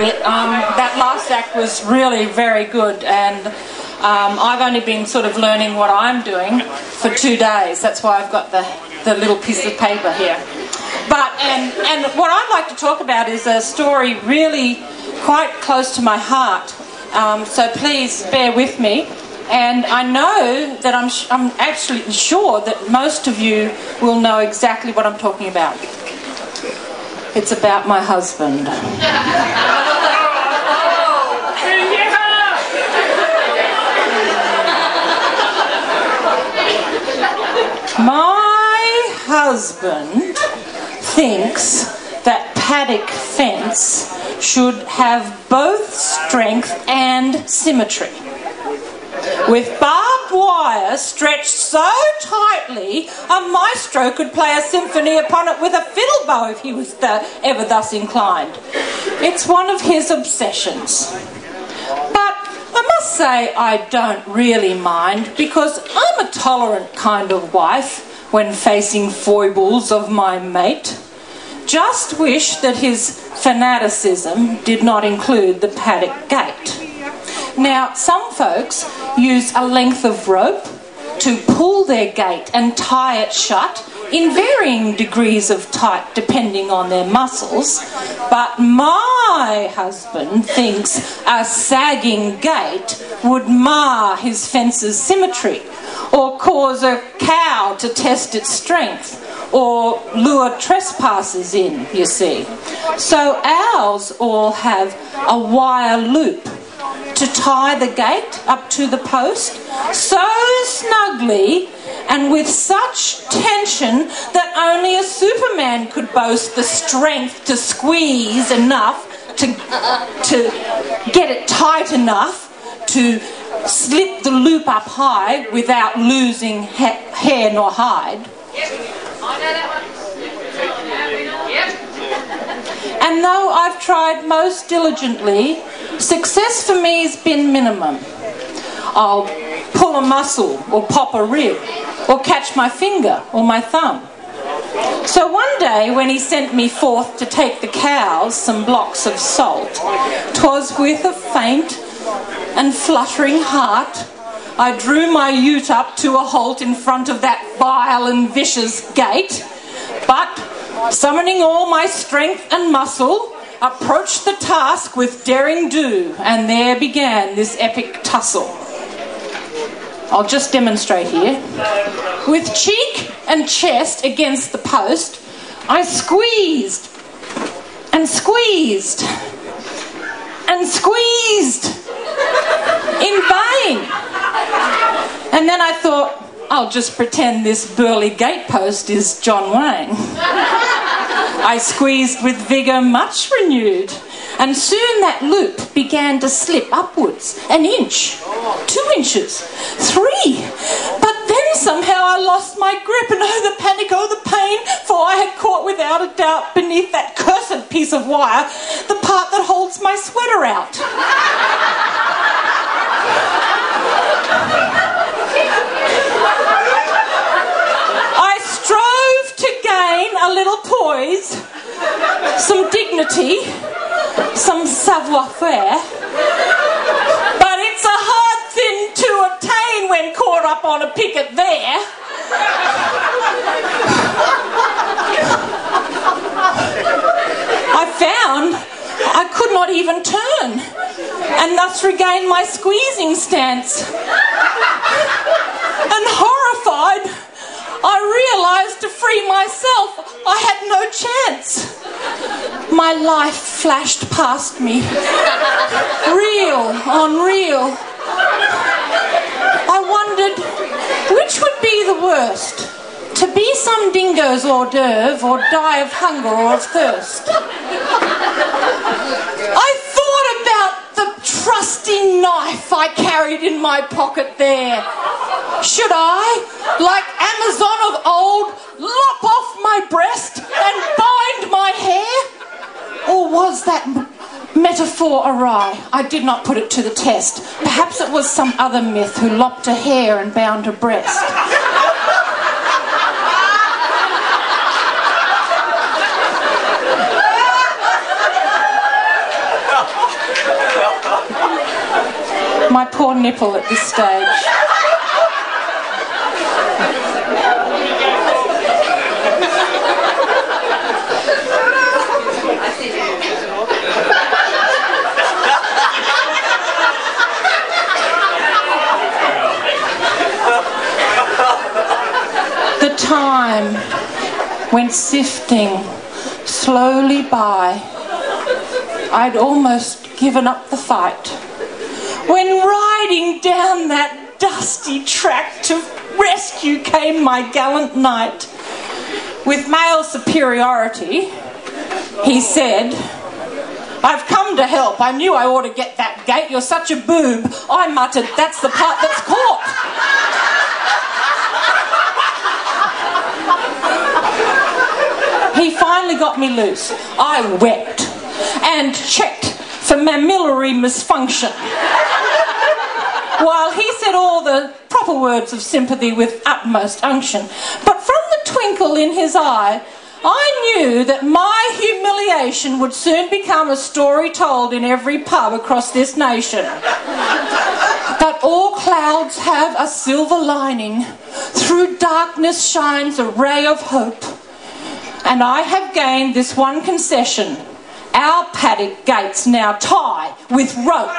That last act was really very good, and I've only been sort of learning what I'm doing for 2 days. That's why I've got the little piece of paper here. But and what I'd like to talk about is a story really quite close to my heart. So please bear with me. And I know that I'm absolutely sure that most of you will know exactly what I'm talking about. It's about my husband. My husband thinks that paddock fence should have both strength and symmetry. With barbed wire stretched so tightly, a maestro could play a symphony upon it with a fiddle bow if he was ever thus inclined. It's one of his obsessions. But I must say I don't really mind, because I'm a tolerant kind of wife when facing foibles of my mate. Just wish that his fanaticism did not include the paddock gate. Now, some folks use a length of rope to pull their gate and tie it shut in varying degrees of tight depending on their muscles, but my husband thinks a sagging gate would mar his fence's symmetry, or cause a cow to test its strength, or lure trespassers in, you see. So ours all have a wire loop to tie the gate up to the post so snugly and with such tension that only a Superman could boast the strength to squeeze enough to get it tight enough to slip the loop up high without losing hair nor hide. And though I've tried most diligently, success for me has been minimum. I'll pull a muscle or pop a rib or catch my finger or my thumb. So one day when he sent me forth to take the cows some blocks of salt, 'twas with a faint and fluttering heart I drew my ute up to a halt in front of that vile and vicious gate, but summoning all my strength and muscle, approached the task with daring do, and there began this epic tussle. I'll just demonstrate here. With cheek and chest against the post, I squeezed and squeezed and squeezed in vain. And then I thought, I'll just pretend this burly gatepost is John Wayne. I squeezed with vigour much renewed, and soon that loop began to slip upwards, an inch, 2 inches, 3. But then somehow I lost my grip, and oh the panic, oh the pain, for I had caught without a doubt beneath that cursed piece of wire the part that holds my sweater out. A little poise, some dignity, some savoir-faire, but it's a hard thing to attain when caught up on a picket there. I found I could not even turn, and thus regained my squeezing stance. And horrified, I realised to free myself I had no chance. My life flashed past me, real on real. I wondered which would be the worst, to be some dingo's hors d'oeuvre or die of hunger or of thirst. I thought about the trusty knife I carried in my pocket there. Should I, like Amazon of old, lop off my breast and bind my hair? Or was that metaphor awry? I did not put it to the test. Perhaps it was some other myth who lopped a hair and bound her breast. My poor nipple at this stage. The time went sifting slowly by. I'd almost given up the fight when riding down that dusty track to rescue came my gallant knight. With male superiority, he said, "I've come to help. I knew I ought to get that gate. You're such a boob." I muttered, "That's the part that's caught." He finally got me loose. I wept and checked for mammillary misfunction, while he said all the proper words of sympathy with utmost unction. But from the twinkle in his eye, I knew that my humiliation would soon become a story told in every pub across this nation. But all clouds have a silver lining. Through darkness shines a ray of hope. And I have gained this one concession. Our paddock gates now tie with rope.